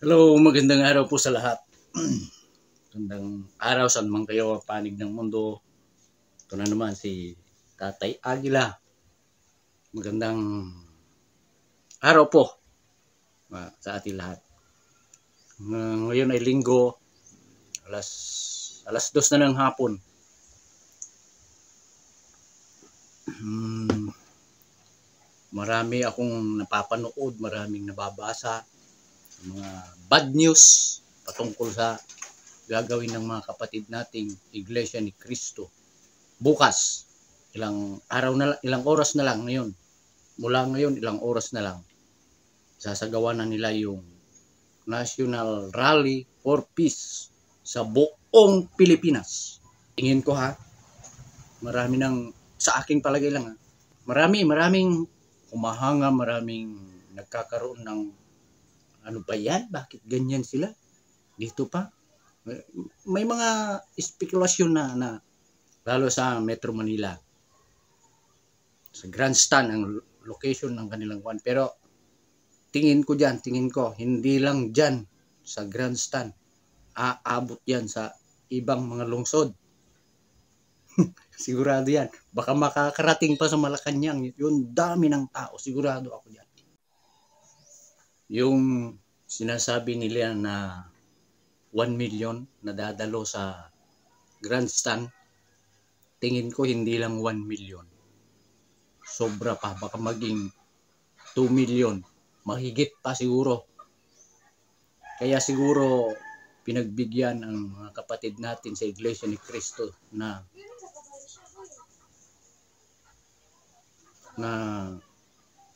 Hello, magandang araw po sa lahat. Magandang araw saan man kayo panig ng mundo. Ito na naman si Tatay Agila. Magandang araw po sa ating lahat. Ngayon ay linggo, alas 2 na ng hapon. Marami akong napapanood, maraming nababasa, mga bad news patungkol sa gagawin ng mga kapatid nating Iglesia ni Cristo. Bukas, ilang oras na lang ngayon. Mula ngayon, ilang oras na lang. Sasagawa na nila yung National Rally for Peace sa buong Pilipinas. Tingin ko marami sa aking palagay lang maraming humahanga, maraming nagkakaroon ng ano ba yan? Bakit ganyan sila? Dito pa? May mga spekulasyon na lalo sa Metro Manila. Sa Grandstand ang location ng kanilang kwan. Pero tingin ko, hindi lang dyan sa Grandstand. Aabot yan sa ibang mga lungsod. Sigurado yan. Baka makakarating pa sa Malacanang. Yung dami ng tao. Sigurado ako yan. Yung sinasabi nila na 1 million na dadalo sa Grandstand, tingin ko hindi lang 1 million. Sobra pa. Baka maging 2 million. Mahigit pa siguro. Kaya siguro pinagbigyan ang mga kapatid natin sa Iglesia ni Cristo na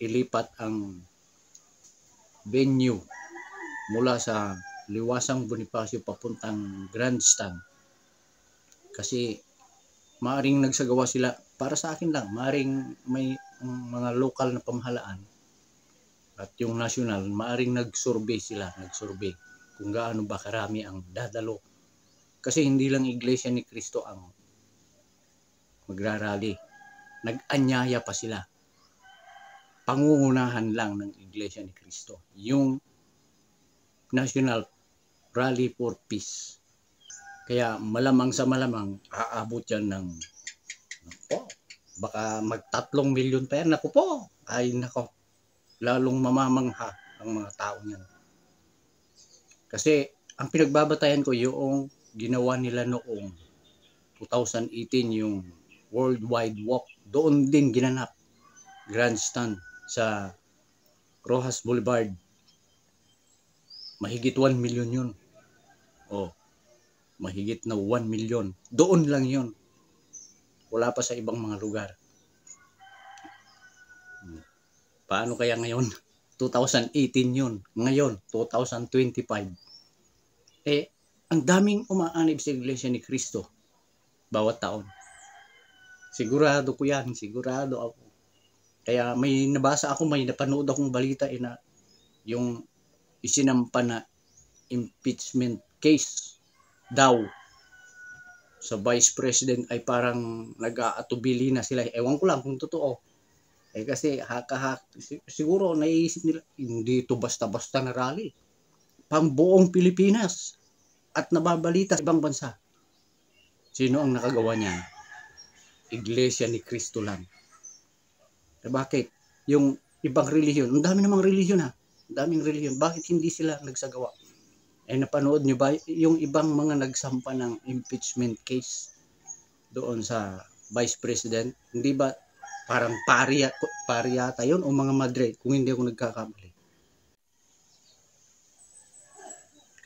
ilipat ang venue mula sa Liwasang Bonifacio papuntang Grandstand. Kasi maaring nagsagawa sila, para sa akin lang, maaring may mga local na pamahalaan at yung national, maaring nag-survey kung gaano ba karami ang dadalo. Kasi hindi lang Iglesia ni Cristo ang magrarally. Nag-anyaya pa sila. Pangungunahan lang ng Iglesia ni Cristo. Yung National Rally for Peace. Kaya malamang sa malamang, aabot yan ng baka mag-3 milyon pa yan. Naku po, ay nako, lalong mamamangha ang mga tao niyan. Kasi ang pinagbabatayan ko yung ginawa nila noong 2018 yung Worldwide Walk. Doon din ginanap. Grandstand sa Rojas Boulevard. Mahigit 1 million yun. Mahigit na 1 million. Doon lang yun. Wala pa sa ibang mga lugar. Paano kaya ngayon? 2018 yun. Ngayon, 2025. Ang daming umaanib sa Iglesia ni Cristo. Bawat taon. Sigurado ko yan. Sigurado ako. Kaya may nabasa ako, may napanood akong balita na yung isinampa na impeachment case daw sa Vice President ay parang nag-aatubili na sila. Ewan ko lang kung totoo. Kasi siguro naiisip nila, hindi ito basta-basta na rally. Pang buong Pilipinas at nababalita sa ibang bansa. Sino ang nakagawa niyan? Iglesia ni Cristo lang. Bakit? Yung ibang relihiyon, ang dami namang relihiyon ang daming relihiyon. Bakit hindi sila nagsagawa? Napanood nyo ba yung ibang mga nagsampa ng impeachment case doon sa Vice President? Hindi ba parang pari yata yun o mga madre kung hindi ako nagkakamali?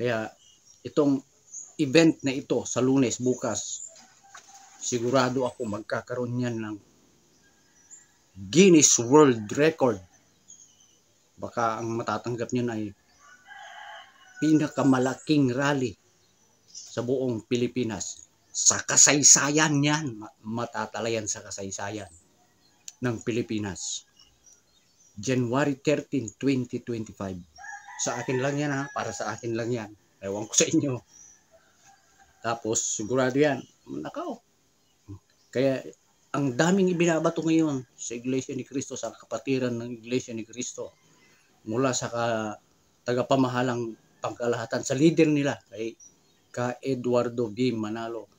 Kaya itong event na ito sa Lunes bukas, sigurado ako magkakaroon yan ng Guinness World Record. Baka ang matatanggap niyan ay pinakamalaking rally sa buong Pilipinas. Sa kasaysayan yan. Matatalayan sa kasaysayan ng Pilipinas. January 13, 2025. Sa akin lang yan para sa akin lang yan. Ewan ko sa inyo. Tapos sigurado yan. Nakaw. Kaya ang daming ibinabato ngayon sa Iglesia ni Cristo, sa kapatiran ng Iglesia ni Cristo, mula sa tagapamahalang pangkalahatan sa leader nila ka Eduardo B. Manalo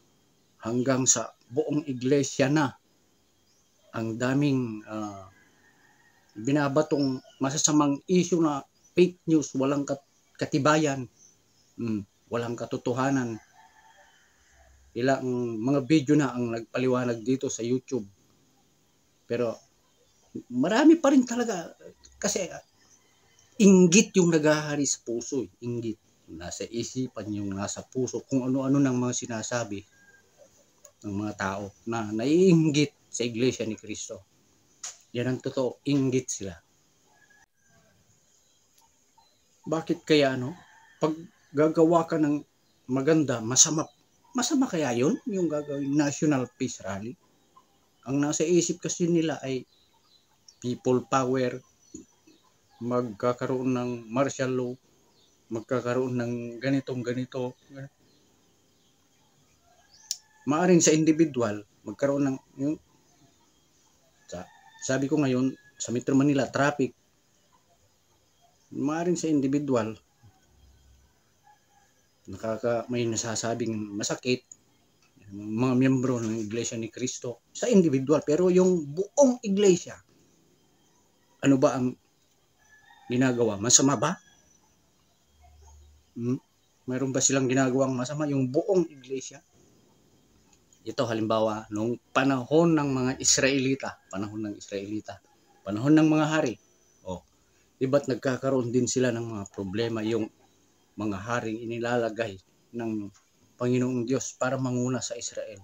hanggang sa buong iglesia na ang daming binabatong masasamang issue na fake news, walang katibayan, walang katotohanan. Ilang mga video na ang nagpaliwanag dito sa YouTube. Pero marami pa rin talaga kasi inggit yung naghahari sa puso. Inggit. Nasa isipan yung nasa puso. Kung ano-ano ng mga sinasabi ng mga tao na naiinggit sa Iglesia ni Cristo. Yan ang totoo. Inggit sila. Bakit kaya pag gagawa ka ng maganda, masama kaya yun? Yung gagawing National Peace Rally? Ang nasa isip kasi nila ay people power, magkakaroon ng martial law, magkakaroon ng ganito. Maaring sa individual, magkaroon ng sabi ko ngayon, sa Metro Manila, traffic. Maaring sa individual, may nasasabing masakit, mga miyembro ng Iglesia ni Cristo, sa individual. Pero yung buong Iglesia, ano ba ang ginagawa? Masama ba? Mayroon ba silang ginagawang masama? Yung buong Iglesia? Ito halimbawa, nung panahon ng mga Israelita, panahon ng mga hari, diba't nagkakaroon din sila ng mga problema, yung mga haring inilalagay ng Panginoong Diyos para manguna sa Israel.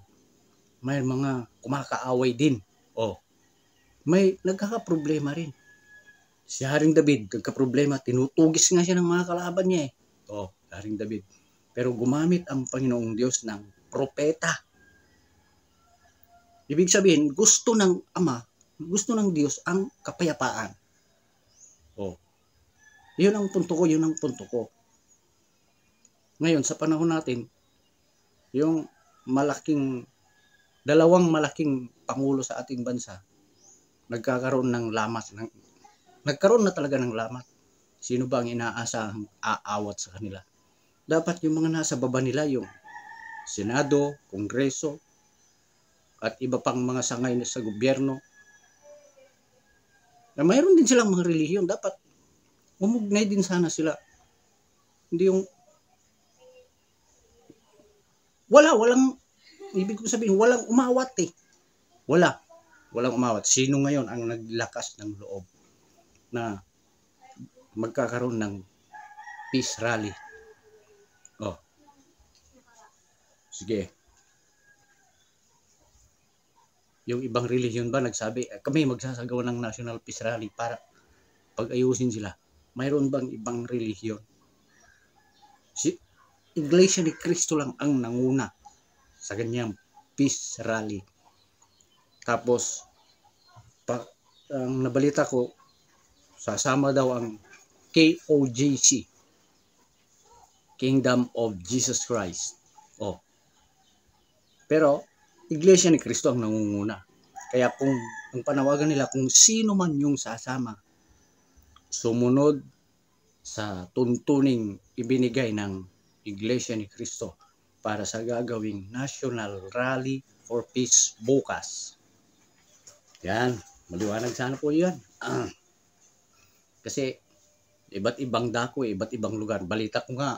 May mga kumakaaway din. May nagkakaproblema rin. Si Haring David, nagkaproblema, tinutugis nga siya ng mga kalaban niya Haring David. Pero gumamit ang Panginoong Diyos ng propeta. Ibig sabihin, gusto ng Ama, gusto ng Diyos ang kapayapaan. Yun ang punto ko. Ngayon, sa panahon natin, yung dalawang malaking pangulo sa ating bansa, nagkakaroon ng lamat. Nagkaroon na talaga ng lamat. Sino ba ang inaasahang aawat sa kanila? Dapat yung mga nasa baba nila, yung Senado, Kongreso, at iba pang mga sangay sa gobyerno, na mayroon din silang mga relihiyon. Dapat umugnay din sana sila. Hindi yung walang ibig ko sabihin, walang umawat walang umawat. Sino ngayon ang naglakas ng loob na magkakaroon ng peace rally? Sige. Yung ibang relihiyon ba nagsabi, kami magsasagawa ng National Peace Rally para pag-ayusin sila? Mayroon bang ibang relihiyon? Si Iglesia ni Cristo lang ang nanguna sa ganyang peace rally. Tapos, ang nabalita ko, sasama daw ang KOJC, Kingdom of Jesus Christ. Pero, Iglesia ni Cristo ang nangunguna. Kaya kung ang panawagan nila, kung sino man yung sasama, sumunod sa tuntuning ibinigay ng Iglesia ni Cristo para sa gagawing National Rally for Peace bukas. Yan, maliwanag sana po yan. Kasi iba't ibang dako, iba't ibang lugar. Balita ko nga,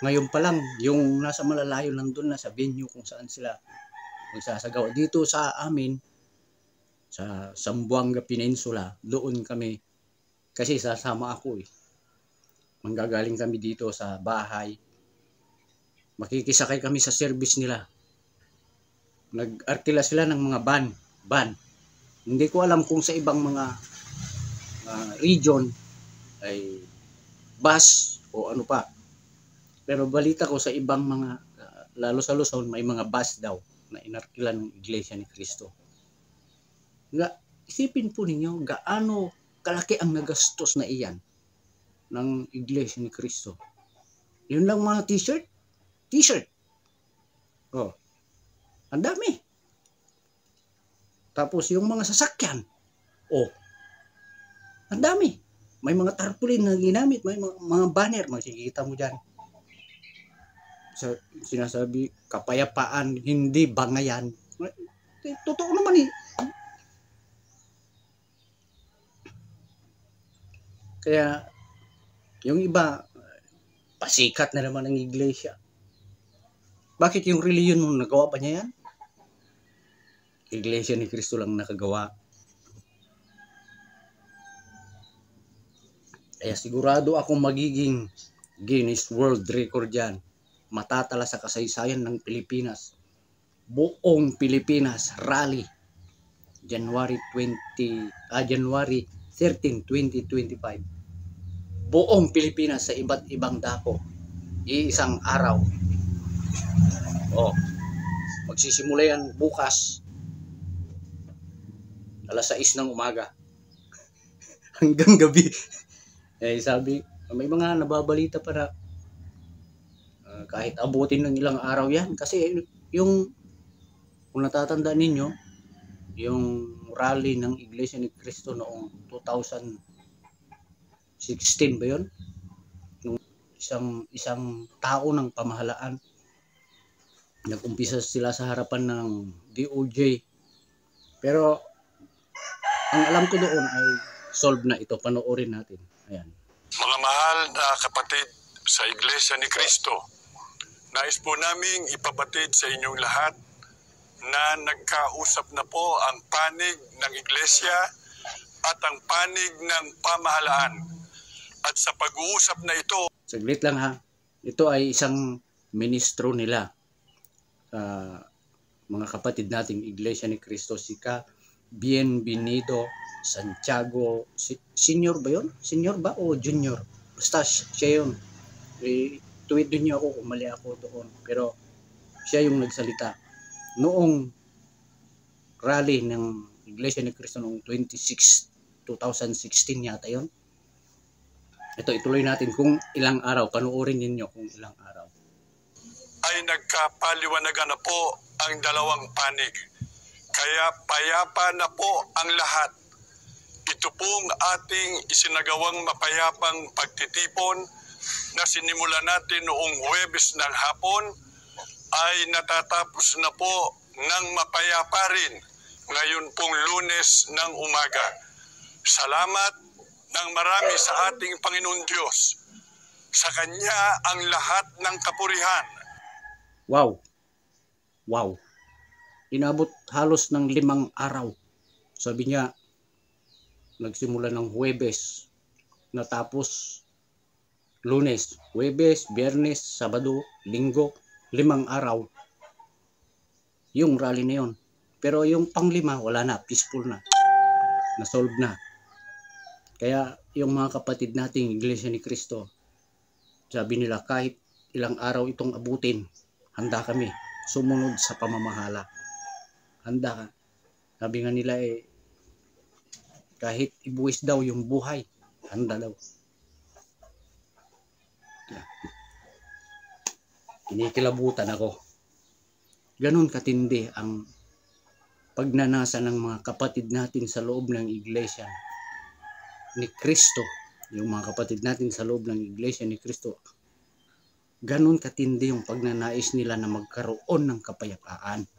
ngayon pa lang, yung nasa malalayo nandun na sa venue kung saan sila magsasagawa. Dito sa amin, sa Zamboanga Peninsula, doon kami, kasi sasama ako manggagaling kami dito sa bahay. Makikisakay kami sa service nila. Nag-arkila sila ng mga van. Hindi ko alam kung sa ibang mga region ay bus o ano pa. Pero balita ko sa ibang mga, lalo sa Luzon, may mga bus daw na inarkila ng Iglesia ni Cristo. Isipin po ninyo, gaano kalaki ang nagastos na iyan ng Iglesia ni Cristo. Yun lang mga t-shirt. Ang dami. Tapos yung mga sasakyan. Ang dami. May mga tarpaulin na ginamit, may mga banner, makikita mo dyan. Sinasabi, kapayapaan, hindi bangayan. Totoo naman eh. Kaya, yung iba, pasikat na naman ang iglesia. Bakit yung reliyon mo, nagawa pa niya yan? Iglesia ni Cristo lang nakagawa. Kaya sigurado akong magiging Guinness World Record yan. Matatala sa kasaysayan ng Pilipinas. Buong Pilipinas rally. January 13, 2025. Buong Pilipinas sa iba't ibang dako. Iisang araw. Magsisimula yan bukas. Alas 6 ng umaga. Hanggang gabi. Sabi, may mga nababalita para kahit abutin ng ilang araw yan. Kasi yung, kung natatandaan ninyo, yung rally ng Iglesia ni Cristo noong 2016 ba yun? Nung isang tao ng pamahalaan, nag-umpisa sila sa harapan ng DOJ. Pero ang alam ko doon ay solve na ito. Panoorin natin. Ayan. Mga mahal na kapatid sa Iglesia ni Cristo, nais po naming ipabatid sa inyong lahat na nagkausap na po ang panig ng Iglesia at ang panig ng pamahalaan. At sa pag-uusap na ito... Saglit lang ha. Ito ay isang ministro nila. Mga kapatid nating Iglesia ni Cristo, si Ka Bienvenido Santiago. Senior ba yun? Senior ba o junior? Basta siya yun. Tuwid din niyo ako kung mali ako doon. Pero siya yung nagsalita. Noong rally ng Iglesia ni Cristo noong 2016 yata yun. Ito, ituloy natin kung ilang araw. Panuorin ninyo kung ilang araw. Ay nagkapaliwanagan na po ang dalawang panig. Kaya payapa na po ang lahat. Ito pong ating isinagawang mapayapang pagtitipon na sinimulan natin noong Huwebes ng hapon ay natatapos na po ng mapayapa rin ngayon pong Lunes ng umaga. Salamat ng marami sa ating Panginoon Diyos. Sa Kanya ang lahat ng kapurihan. Wow! Wow! Inabot halos ng 5 araw. Sabi niya, nagsimula ng Huwebes, natapos Lunes, Huwebes, Biyernes, Sabado, Linggo, 5 araw. Yung rally na yun. Pero yung pang-5, wala na, peaceful na. Nasolve na. Kaya yung mga kapatid nating Iglesia ni Cristo, sabi nila kahit ilang araw itong abutin, handa kami sumunod sa pamamahala. Handa ka. Sabi nga nila kahit ibuwis daw yung buhay, handa daw. Kinikilabutan ako. Ganon katindi ang pagnanasa ng mga kapatid natin sa loob ng Iglesia ni Cristo. Yung mga kapatid natin sa loob ng Iglesia ni Cristo. Ganon katindi yung pagnanais nila na magkaroon ng kapayapaan.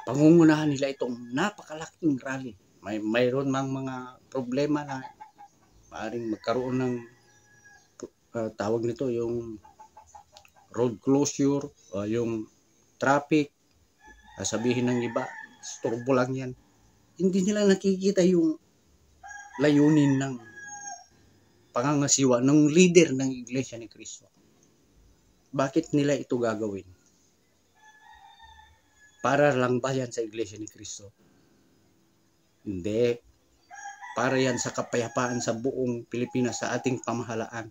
Pangungunahan nila itong napakalaking rally. Mayroon mang mga problema na maaaring magkaroon ng tawag nito yung road closure, yung traffic. Sabihin ng iba, storbo lang yan. Hindi nila nakikita yung layunin ng pangangasiwa ng leader ng Iglesia ni Cristo. Bakit nila ito gagawin? Para lang ba yan sa Iglesia ni Cristo? Hindi. Para yan sa kapayapaan sa buong Pilipinas, sa ating pamahalaan.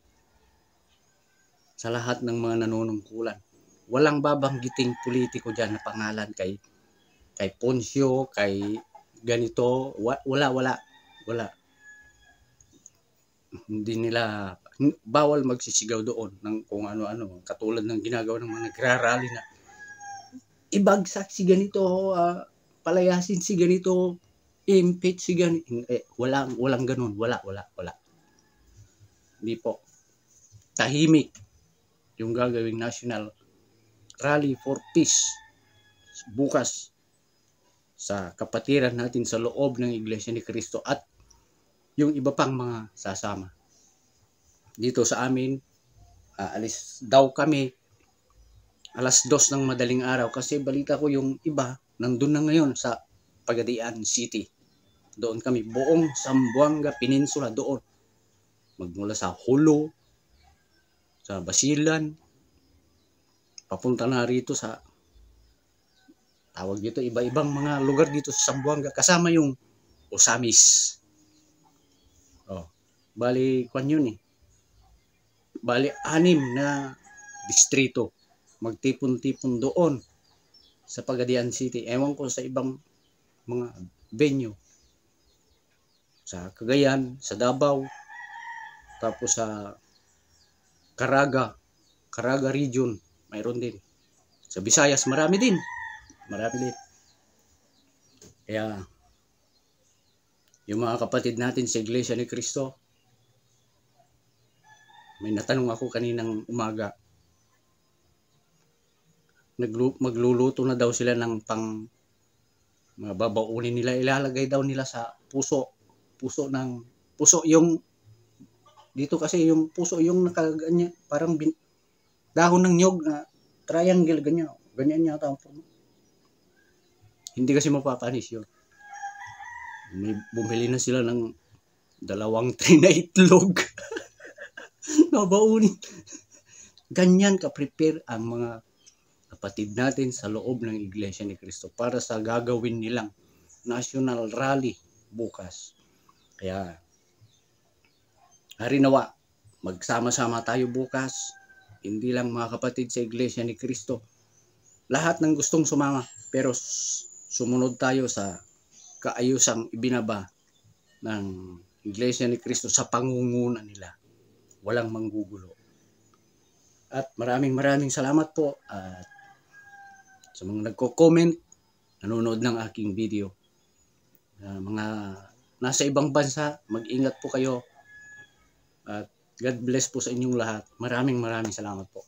Sa lahat ng mga nanunungkulan. Walang babanggiting politiko dyan na pangalan kay Poncio, kay ganito. Wala. Hindi nila, bawal magsisigaw doon ng kung ano-ano. Katulad ng ginagawa ng mga nagrarally na ibagsak si ganito, palayasin si ganito, impeach si ganyan. Walang ganun. Wala. Hindi po. Tahimik yung gagawing National Rally for Peace bukas sa kapatiran natin sa loob ng Iglesia ni Cristo at yung iba pang mga sasama. Dito sa amin, alis daw kami alas 2 ng madaling araw kasi balita ko yung iba nandun na ngayon sa Pagadian City. Doon kami, buong Zamboanga Peninsula doon. Magmula sa Hulo, sa Basilan, papunta na rito sa tawag dito, iba-ibang mga lugar dito sa Zamboanga. Kasama yung Osamis. Bali, kwan yun eh. Bali, 6 na distrito. Magtipon-tipon doon sa Pagadian City. Ewan ko sa ibang mga venue. Sa Cagayan, sa Davao, tapos sa Caraga region, mayroon din. Sa Visayas, marami din. Kaya, yung mga kapatid natin sa Iglesia ni Cristo, may natanong ako kaninang umaga. Magluluto na daw sila ng babaunin nila. Ilalagay daw nila sa puso yung dito kasi yung puso yung nakaganyan parang dahon ng nyog na triangle ganyan yata ang forma. Hindi kasi mapapanis yun. Bumili na sila ng 2 tray na itlog. Babaunin. Ganyan ka-prepare ang mga kapatid natin sa loob ng Iglesia ni Cristo para sa gagawin nilang National Rally bukas. Kaya, harinawa, magsama-sama tayo bukas. Hindi lang mga kapatid sa Iglesia ni Cristo. Lahat ng gustong sumama, pero sumunod tayo sa kaayusang ibinaba ng Iglesia ni Cristo sa pangunguna nila. Walang manggugulo. At maraming salamat po at sa mga nagko-comment, nanonood ng aking video. Mga nasa ibang bansa, mag-ingat po kayo. At God bless po sa inyong lahat. Maraming salamat po.